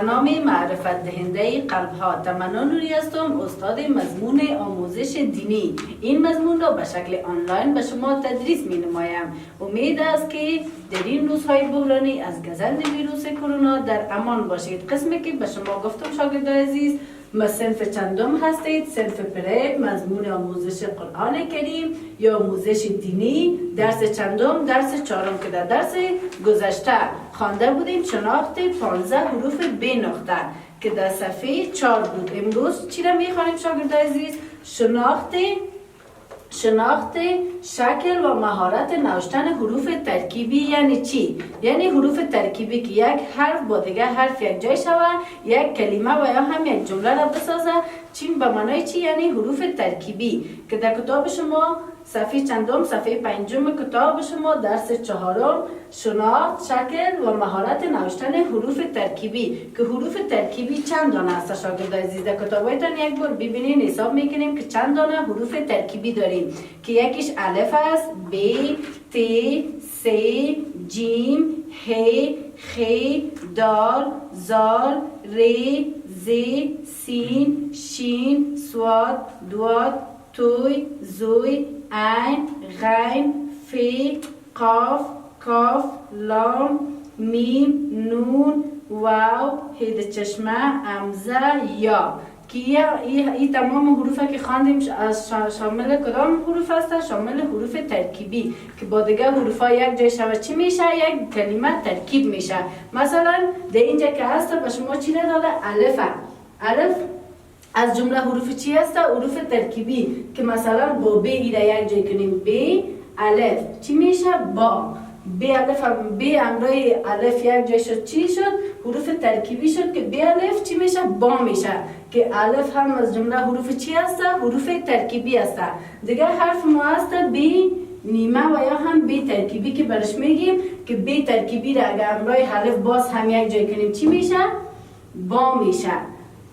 نام معرفت دهنده قلب‌ها تمنا نوری هستم، استاد مضمون آموزش دینی. این مضمون را به شکل آنلاین به شما تدریس می نمایم. امید است که در این روزهای بحرانی از گزند ویروس کرونا در امان باشید. قسمی که به شما گفتم شاگردان عزیز، ما صنف چندم هستید؟ صنف پرپ، مضمون آموزش قرآن کریم یا آموزش دینی، درس چندم؟ درس چهارم که در درس گذشته خوانده بودیم شناخت 15 حروف ب نقطه که در صفحه 4 بود. امروز چی را میخوانیم شاگردان عزیز؟ شناخت شکل و مهارت نوشتن حروف ترکیبی. یعنی چی؟ یعنی حروف ترکیبی که یک حرف با دیگه حرف یک جای شود، یک کلمه و یا هم یک جمله را بسازه. چی به معنای چی؟ یعنی حروف ترکیبی که در کتاب شما صفحه چندم؟ صفحه 5 کتاب شما درس چهارم شناخت شکل و مهارت نوشتن حروف ترکیبی که حروف ترکیبی چند دانه است شاگردان عزیز؟ در کتابایتان یک بار ببینین حساب میکنیم که چند دانه حروف ترکیبی داریم که یکیش الف است، ب، ت، س، جیم، ه، خ، دال، زال، ر، ز، سین، شین، سواد، دواد، توی، زوی، عین، غین، فی، قاف، کاف، لام، میم، نون، واو، هید چشمه، همزه، یا که این تمام حروف که خواندیم شامل کدام حروف است؟ شامل حروف ترکیبی که با دیگه حروف ها یک جای شود چی میشه؟ یک کلمه ترکیب میشه. مثلا در اینجا که هست به شما چی داده؟ الف از جمله حروف چی هست؟ حروف ترکیبی که مثلا با ب ایره یک جای کنیم ب الف چی میشه؟ با ب الف ب همراه الف یک جای شد چی شد؟ حروف ترکیبی شد که ب الف چی میشه؟ با میشه که الف هم از جمله حروف چی هست؟ حروف ترکیبی هست. دیگه حرف ما هست ب نیمه و یا هم ب ترکیبی که برش میگیم که ب ترکیبی را اگر همراه الف باز هم یک جای کنیم چی میشه؟ با میشه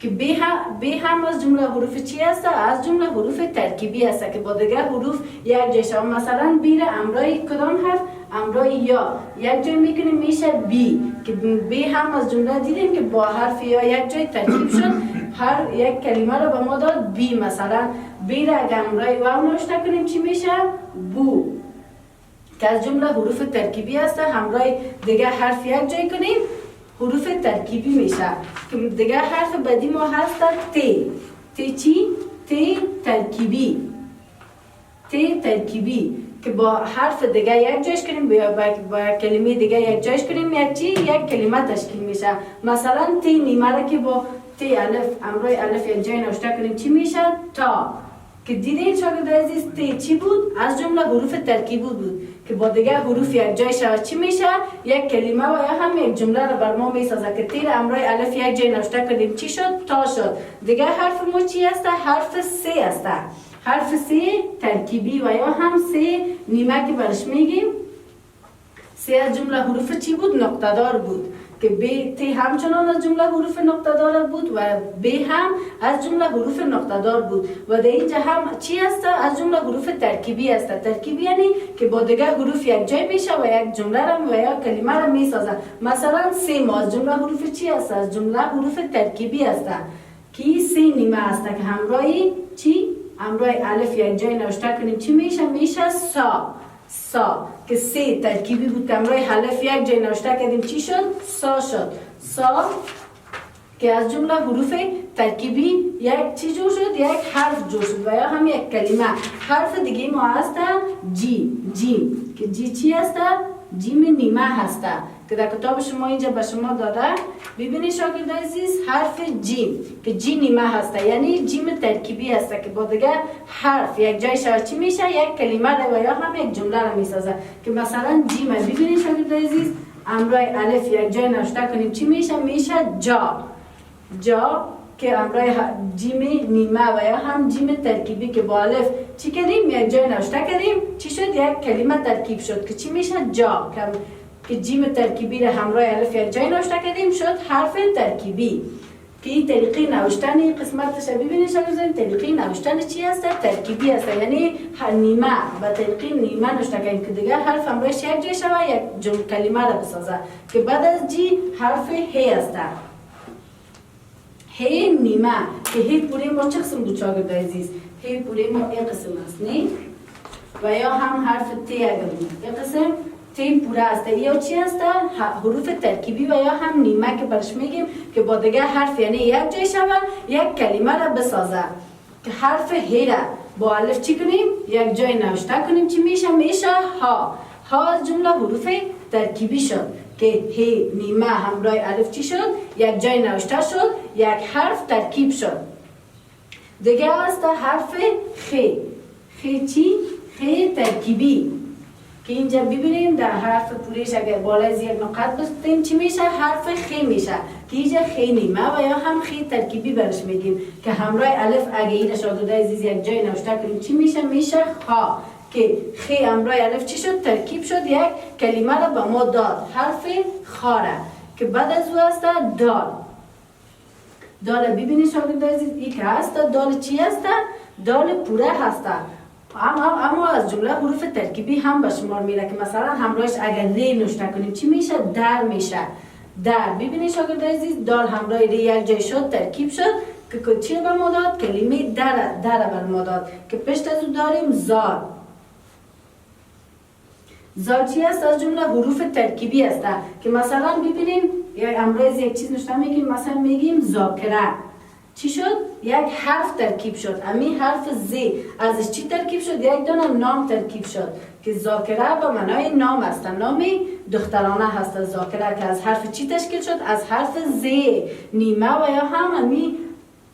که ب هم از جمله حروف چی هست؟ از جمله حروف ترکیبی هست که با دیگه حروف یک جای شد. مثلا بی را امرای کدام حرف؟ امرای یا یک جای میکنیم میشه بی که بی هم از جمله دیدیم که با حرف یا یک جای ترکیب شد، هر یک کلمه رو به ما داد بی. مثلا بی را اگر امرای واو نوشته کنیم چی میشه؟ بو که از جمله حروف ترکیبی هست. همراه دیگه حرف یک جای کنیم حروف ترکیبی میشه که دیگه حرف بعدی ما هست ت چی؟ ت ترکیبی که با حرف دیگه یک جایش کنیم با کلمه دیگه یک جایش کنیم یک کلمه تشکیل میشه. مثلا ت نیمه را که با ت الف امرای الف یک جای نوشته کنیم چی میشه؟ تا که دیدین شاگرد عزیز ت چی بود؟ از جمله حروف ترکیبی بود که با دیگه حروف یک جای شود چی میشه؟ یک کلمه و یا هم یک جمله را بر ما میسازه که تیر امرای الف یک جای نوشته کردیم چی شد؟ تا شد. دیگه حرف ما چی هست؟ حرف س هست. حرف س ترکیبی و یا هم س نیمه که برش میگیم س از جمله حروف چی بود؟ نقطه دار بود که ب ت همچنان از جمله حروف نقطه دار بود و ب هم از جمله حروف نقطه دار بود و در اینجا هم چی هست؟ از جمله حروف ترکیبی هست. ترکیبی یعنی که با دیگه حروف یک جای میشه و یک جمله را و یا کلمه را میسازه. مثلا س ما از جمله حروف چی هست؟ از جمله حروف ترکیبی هست که س نیمه هست که همراه چی؟ همراه الف یک جای نوشته کنیم چی میشه؟ میشه سا که س ترکیبی بود که همراه الف یک جای نوشته کردیم چی شد؟ سا شد. سا که از جمله حروف ترکیبی یک چی جور شد؟ یک حرف جور شد و یا هم یک کلمه. حرف دیگه ما هست جیم که جی چی هست؟ جیم نیمه هست که در کتاب شما اینجا به شما داده. ببینید شاگرد عزیز حرف جیم که جی نیمه هست یعنی جیم ترکیبی هست که با دیگه حرف یک جای شد چی میشه؟ یک کلمه و یا هم یک جمله را میسازه که مثلا جیم ببینید شاگرد عزیز امرای الف یک جای نوشته کنیم چی میشه؟ میشه جا که امرای جیم نیمه و یا هم جیم ترکیبی که با الف چی کردیم؟ یک جای نوشته کردیم چی شد؟ یک کلمه ترکیب شد که چی میشه؟ جا که جیم ترکیبی را همراه الف یک جای نوشته کردیم شد حرف ترکیبی که این طریقه نوشتن قسمتش ببینید شاگردان طریقه نوشتن چی هست؟ ترکیبی هست یعنی نیمه و طریقه نیمه نوشته کردیم که دیگه حرف همراهش یک جای شود یک کلمه را بسازه که بعد از جی حرف ه هست هی نیمه که هی پوره ما چه قسم بود شاگرد عزیز؟ هی پوره ما این قسم است نه؟ و یا هم حرف تی اگر بود این قسم تی پوره است یا چی است؟ حروف ترکیبی و یا هم نیمه که برش میگیم که با دیگه حرف یعنی یک جای شود یک کلمه را بسازه که حرف هی را با الف چی کنیم؟ یک جای نوشته کنیم چی میشه؟ میشه ها. ها از جمله حروف ترکیبی شد که هی نیمه همراه الف چی شد؟ یک جای نوشته شد یک حرف ترکیب شد. دیگه است حرف خی. خی چی؟ خی ترکیبی که اینجا ببینیم در حرف پورش اگر بالای از یک نقط بستیم چی میشه؟ حرف خی میشه که اینجا خی نیمه و یا هم خی ترکیبی برش میگیم که همراه الف اگه این شاگرده عزیز یک جای نوشته کنیم چی میشه؟ میشه خا که خی همراه الف چی شد؟ ترکیب شد یک کلمه را به ما داد حرف خاره که بعد از او است دال. دال ببینید شاگرده عزیز این که هست دال چی هست؟ دال پوره هست اما از جمله حروف ترکیبی هم به شمار میره که مثلا همراهش اگر ری نوشته کنیم چی میشه؟ در میشه. در ببینید شاگرد عزیز دال همراه ری یک جای شد ترکیب شد که چی بر ما داد؟ کلمه در بر ما داد که پشت از او داریم زال. زال چی است؟ از جمله حروف ترکیبی است که مثلا ببینیم یا امروز یک چیز نوشته میگیم مثلا میگیم ذاکره چی شد؟ یک حرف ترکیب شد. امی حرف زی ازش چی ترکیب شد؟ یک دانه نام ترکیب شد که ذاکره به معنای نام است. نام دخترانه هست ذاکره که از حرف چی تشکیل شد؟ از حرف زی نیمه و یا هم امی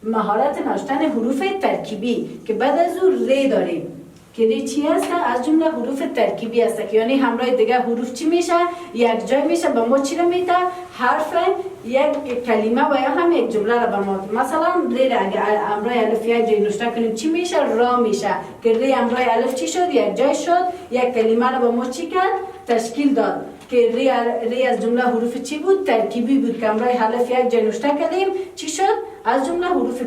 مهارت نوشتن حروف ترکیبی که بعد از او ری داریم که ری چی هست؟ از جمله حروف ترکیبی است که یعنی همراه دیگه حروف چی میشه؟ یک جای میشه به ما چی رو میده؟ حرف یک کلمه و یا هم یک جمله رو به ما مثلا ری را اگر همراه الف یک جای نوشته کنیم چی میشه؟ را میشه که ری همراه الف چی شد؟ یک جای شد یک کلمه رو به ما چی کرد؟ تشکیل داد که ری از جمله حروف چی بود؟ ترکیبی بود که همراه الف یک جای نوشته کردیم چی شد؟ از جمله حروف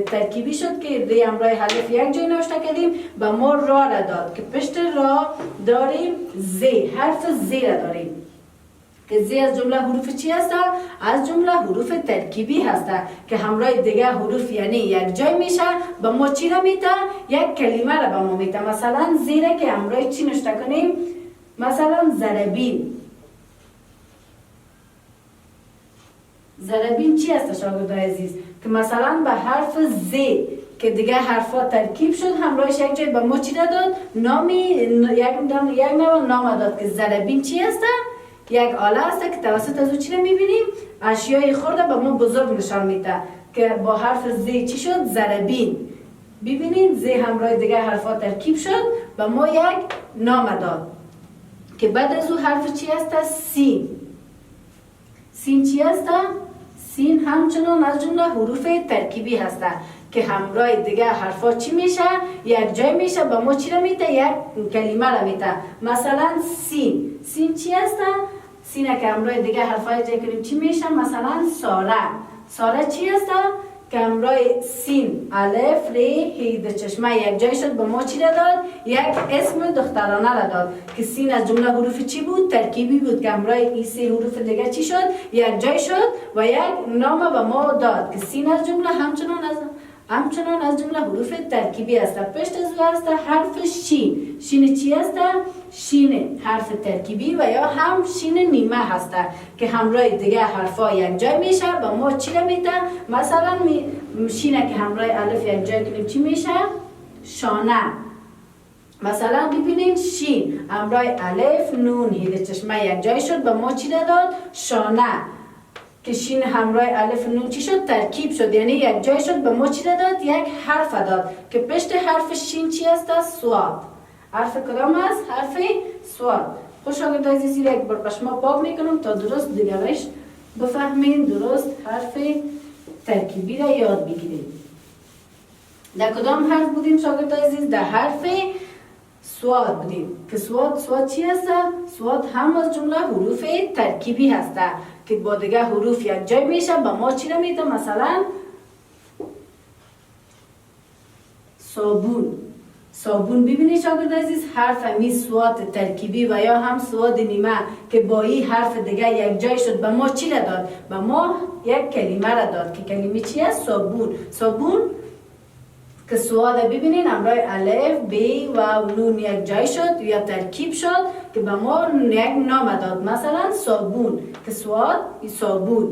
ترکیبی شد که ری همراه الف یک جای نوشته کردیم به ما را را داد که پشت را داریم زی حرف زی را داریم که زی از جمله حروف چی هست؟ از جمله حروف ترکیبی هست که همراه دیگه حروف یعنی یک جای میشه به ما چی را میده؟ یک کلمه را به ما میده. مثلا زی را که همراه چی نوشته کنیم؟ مثلا زربین. زربین چی هست شاگرد عزیز؟ که مثلا به حرف زی که دیگه حرفا ترکیب شد همراهش یک جای به ما چی داد؟ نامی یک نوع نام داد که زربین چی هست؟ یک آله است که توسط از او چی رو میبینیم؟ اشیای خورده به ما بزرگ نشان میده که با حرف زی چی شد؟ زربین. ببینید زی همراه دیگه حرفا ترکیب شد به ما یک نام داد که بعد از او حرف چی هست؟ سین. سین چی هست؟ سین همچنان از جمله حروف ترکیبی هست که همراه دیگه حرفا چی میشه؟ یک جای میشه به ما چی را میده؟ یک کلمه را میده. مثلا سین. سین چی هست؟ سین که همراه دیگه حرفا جای کنیم چی میشه؟ مثلا ساره. ساره چی هست؟ که همراه سین الف ری هی چشمه یک جای شد به ما چی را داد؟ یک اسم دخترانه را داد که سین از جمله حروف چی بود؟ ترکیبی بود که همراه این سه حروف دیگه چی شد؟ یک جای شد و یک نام به ما داد که سین از جمله همچنان از جمله حروف ترکیبی است. پشت از او است حرف شین. شین چی است؟ شین حرف ترکیبی و یا هم شین نیمه هست که همراه دیگه حرفا یک جای میشه به ما چی را میده؟ مثلا شینه که همراه الف یک جای کنیم چی میشه؟ شانه. مثلا ببینید شین همراه الف نون هیده چشمه یک جای شد به ما چی داد؟ شانه که شین همراه الف نون چی شد؟ ترکیب شد یعنی یک جای شد به ما چی داد؟ یک حرف داد که پشت حرف شین چی است؟ سواد. حرف کدام است؟ حرف سواد. خوش شاگرد عزیز یک بار به شما پاک میکنم تا درست دیگرش بفهمین درست حرف ترکیبی را یاد بگیرید. در کدام حرف بودیم شاگرد عزیز؟ در حرف سواد بودیم که سواد چی هست؟ سواد هم از جمله حروف ترکیبی هست که با دیگه حروف یک جای میشه به ما چی را میده؟ مثلا صابون. صابون. ببینید شاگرد عزیز حرف امی صوت ترکیبی و یا هم صوت نیمه که با این حرف دیگه یک جای شد به ما چی را داد؟ به ما یک کلمه را داد که کلمه چی است؟ صابون. صابون که صوت ببینید امرای الف ب و نون یک جای شد یا ترکیب شد که به ما یک نام داد، مثلا صابون که صوت صابون.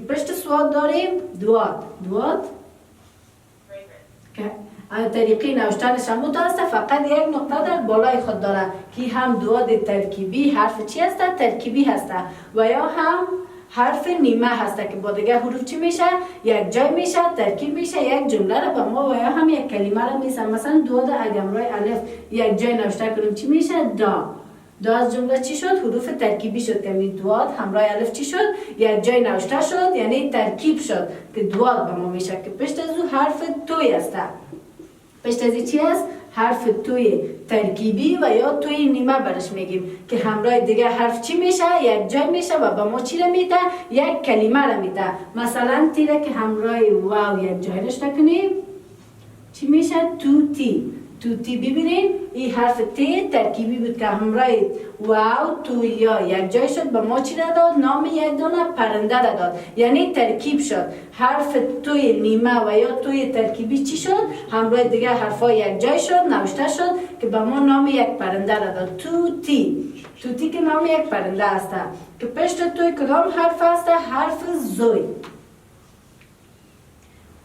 پشت صوت داریم دوات. دوات که طریقی نوشتنش هم متاسف فقط یک نقطه در بالای خود داره که هم دوات ترکیبی حرف چی هسته؟ ترکیبی هسته و یا هم حرف نیمه هسته که با دیگه حروف چی میشه؟ یک جای میشه، ترکیب میشه، یک جمله را به ما و یا هم یک کلمه را میسه. مثلا دوات اگر امرای الف یک جای نوشته کنیم چی میشه؟ دا. دا از جمله چی شد؟ حروف ترکیبی شد که می دوات همراه الف چی شد؟ یک جای نوشته شد یعنی ترکیب شد که دوات به ما میشه که پشت از او حرف توی هسته. پشت از چی است؟ حرف توی ترکیبی و یا توی نیمه برش میگیم که همراه دیگه حرف چی میشه؟ یک جای میشه و به ما چی را میده؟ یک کلمه را میده. مثلا تیره که همراه واو یک جای نوشته کنیم چی میشه؟ توتی. توتی. ببینید این حرف ت ترکیبی بود که همراه واو تو یا یک جای شد به ما چی را داد؟ نام یک دانه پرنده را داد یعنی ترکیب شد. حرف توی نیمه و یا توی ترکیبی چی شد؟ همراه دیگه حرفا یک جای شد نوشته شد که به ما نام یک پرنده را داد. توتی. توتی که نام یک پرنده است که پشت توی کدام حرف است؟ حرف زوی.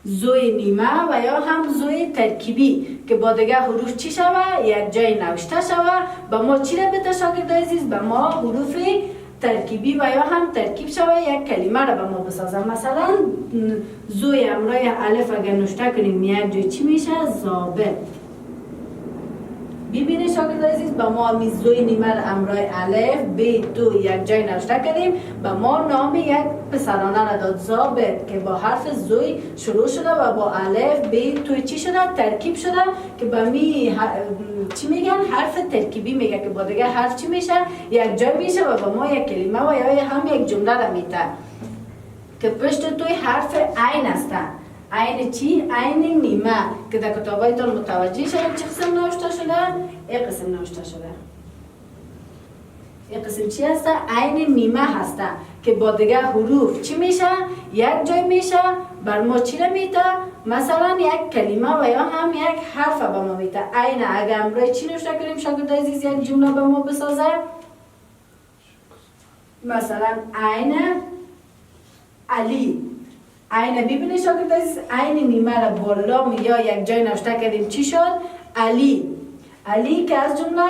زوی نیمه و یا هم زوی ترکیبی که با دیگه حروف چی شوه؟ یک جای نوشته شوه به ما چی را بده شاگرد عزیز؟ به ما حروف ترکیبی و یا هم ترکیب شوه یک کلمه را به ما بسازه. مثلا زوی امرای الف اگر نوشته کنیم یک جای چی میشه؟ ضابط. ببینید شاگرد عزیز به ما می زوی نیمه را امرای الف ب تو یک جای نوشته کردیم به ما نام یک پسرانه را داد ضابط که با حرف زوی شروع شده و با الف ب تو چی شده؟ ترکیب شده که به می چی میگن؟ حرف ترکیبی میگه که با دیگه حرف چی میشه؟ یک جای میشه و به ما یک کلمه و یا هم یک جمله را میده که پشت توی حرف عین است. عین چی؟ عین نیمه که در کتابایتان متوجه شدید چه قسم نوشته شده؟ این قسم نوشته شده. این قسم چی هسته؟ عین نیمه هسته که با دیگه حروف چی میشه؟ یک جای میشه بر ما چی را میده؟ مثلا یک کلمه و یا هم یک حرف به ما میده. عین اگر امروز چی نوشته کنیم شاگرد عزیز یک جمله به ما بسازه؟ مثلا عین علی. عین ببینید شاگرد عزیز عین نیمه را با لام یا یک جای نوشته کردیم چی شد؟ علی. علی که از جمله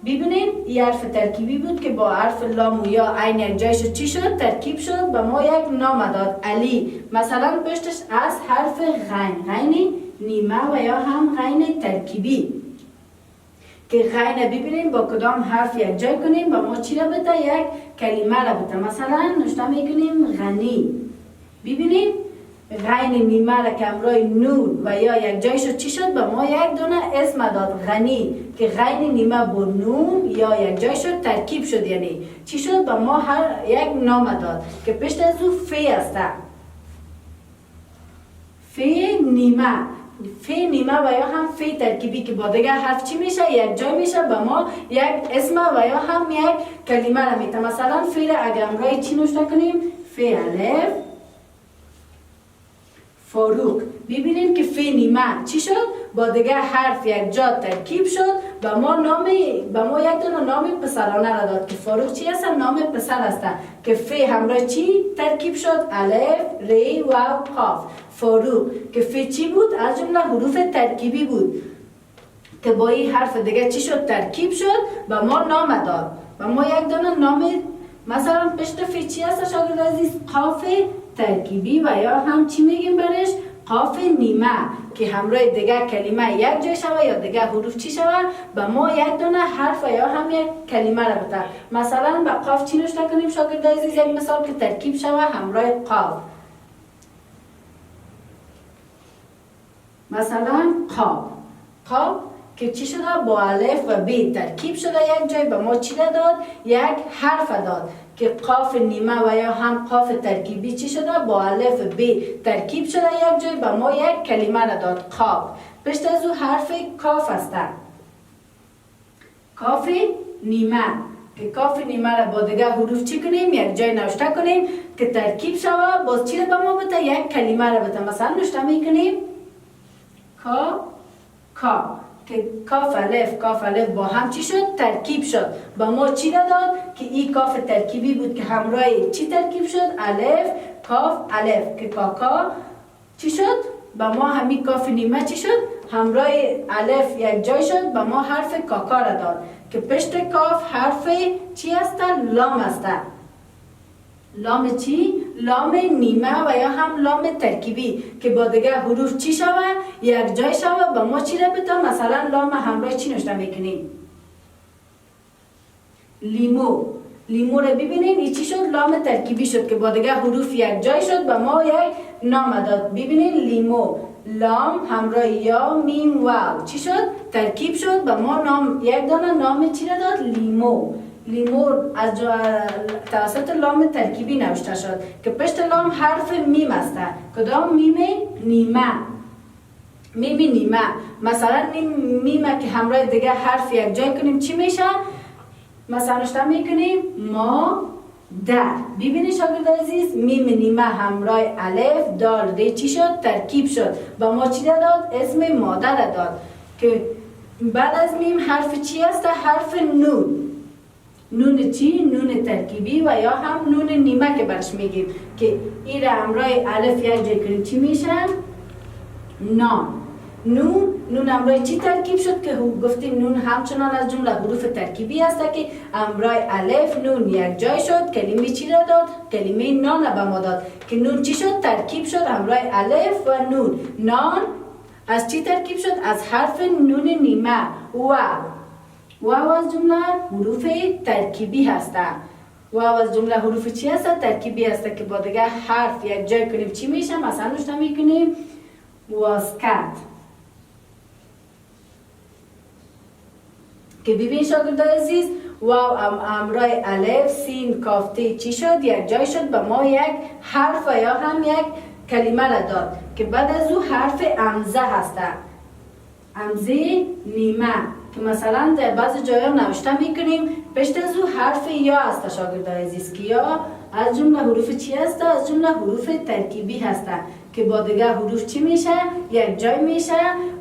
ببینید این حرف ترکیبی بود که با حرف لام یا عین یک جای شد چی شد؟ ترکیب شد به ما یک نام داد علی. مثلا پشتش از حرف غین. غین نیمه و یا هم غین ترکیبی که غین ببینیم با کدام حرف یک جای کنیم به ما چی را بده؟ یک کلمه را بده. مثلا نوشته میکنیم غنی. ببینید غین نیمه را که امرای نون و یا یک جای شد چی شد؟ به ما یک دونه اسم داد غنی که غین نیمه با نون یا یک جای شد ترکیب شد یعنی چی شد؟ به ما هر یک نام داد که پشت از او فی است. فی نیمه. فی نیمه و یا هم فی ترکیبی که با دیگه حرف چی میشه؟ یک جای میشه به ما یک اسم و یا هم یک کلمه را میده. مثلا فی را اگر امرای چی نوشته کنیم؟ فی الف فاروق. ببینیم که فی نیمه چی شد؟ با دیگه حرف یک جا ترکیب شد به ما یک دونه نام پسرانه را داد که فاروق چی هست؟ نام پسر است که فی همراه چی ترکیب شد؟ الف ری و قاف. فاروق که فی چی بود؟ از جمله حروف ترکیبی بود که با این حرف دیگه چی شد؟ ترکیب شد به ما نام داد. به ما یک دونه نام مثلا پشت فی چی هست شاگرد عزیز؟ قاف ترکیبی و یا هم چی میگیم برش؟ قاف نیمه که همراه دیگه کلمه یک جای شوه یا دیگه حروف چی شوه به ما یک دونه حرف و یا هم یک کلمه را بده. مثلا به قاف چی نوشته کنیم شاگرد عزیز؟ یک مثال که ترکیب شوه همراه قاف. مثلا قاف که چی شده؟ با الف و ب ترکیب شده یک جای به ما چی داد؟ یک حرف داد که قاف نیمه و یا هم قاف ترکیبی چی شده؟ با الف ب ترکیب شده یک جای به ما یک کلمه را داد، قاف. پشت از او حرف کاف است، کاف نیمه، که کاف نیمه را با دیگه حروف چی کنیم؟ یک جای نوشته کنیم که ترکیب شوه، باز چی را به ما بده؟ یک کلمه را بده. مثلا نوشته میکنیم کا، که کاف الف با هم چی شد؟ ترکیب شد. با ما چی را داد؟ که این کاف ترکیبی بود که همراه چی ترکیب شد؟ الف کاف الف، که کاکا چی شد؟ با ما همین کاف نیمه چی شد؟ همراه الف یک جای شد، با ما حرف کاکا را داد که پشت کاف حرف چی است؟ لام است. لام چی؟ لام نیمه و یا هم لام ترکیبی که با دیگه حروف چی شوه؟ یک جای شوه. با ما چی را بده؟ مثلا لام همراه چی نوشته میکنیم؟ لیمو. لیمو را ببینین این چی شد؟ لام ترکیبی شد که با دیگه حروف یک جای شد، با ما یک نام داد. ببینین لیمو، لام همراه یا میم واو چی شد؟ ترکیب شد، با ما نام یک دانه نام چی را داد؟ لیمو. لیمو از توسط لام ترکیبی نوشته شد که پشت لام حرف میم است. کدام میم؟ نیمه. میم نیمه. مثلا میمه که همراه دیگه حرف یک جای کنیم چی میشه؟ مثلا نوشته میکنیم ما در. ببینید شاگرد عزیز، میم نیمه همراه الف دال ری چی شد؟ ترکیب شد. با ما چی داد؟ اسم مادر داد که بعد از میم حرف چی است؟ حرف نون. نون چی؟ نون ترکیبی و یا هم نون نیمه که برش میگیم که این را همراه الف یک جای کنیم چی میشه؟ نان. نون همراه چی ترکیب شد که گفتیم نون همچنان از جمله حروف ترکیبی است که همراه الف نون یک جای شد، کلمه چی را داد؟ کلمه نان را به ما داد که نون چی شد؟ ترکیب شد همراه الف و نون. نان از چی ترکیب شد؟ از حرف نون نیمه. واو از جمله حروف ترکیبی هست. واو از جمله حروف چی هست؟ ترکیبی هست که با دیگه حرف یک جای کنیم چی میشه؟ مثلا نوشته میکنیم واسکت. که ببین شاگرد عزیز، واو همراه الف سین کافته چی شد؟ یک جای شد، به ما یک حرف یا هم یک کلمه را داد که بعد از او حرف امزه هست. امزه نیمه که مثلا در بعض جایا نوشته میکنیم پشت از او حرف یا است شاگرد عزیز که یا از جمله حروف چی هست؟ از جمله حروف ترکیبی هست که با دیگه حروف چی میشه؟ یک جای میشه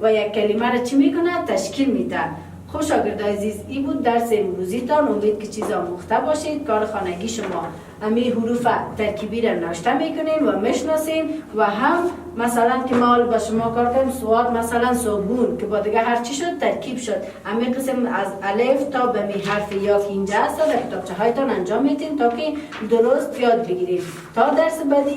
و یک کلمه را چی میکنه؟ تشکیل میده. خوب شاگرد عزیز، این بود درس امروزیتان. امید که چیزا آموخته باشید. کار خانگی شما امی حروف ترکیبی را نوشته میکنین و میشناسین و هم مثلا که ما با شما کار کنیم سواد مثلا صابون که با دیگه هر چی شد ترکیب شد. امی قسم از الف تا به می حرف یا که اینجا هست در کتابچه هایتان انجام میتین تا که درست یاد بگیرید. تا درس بعدی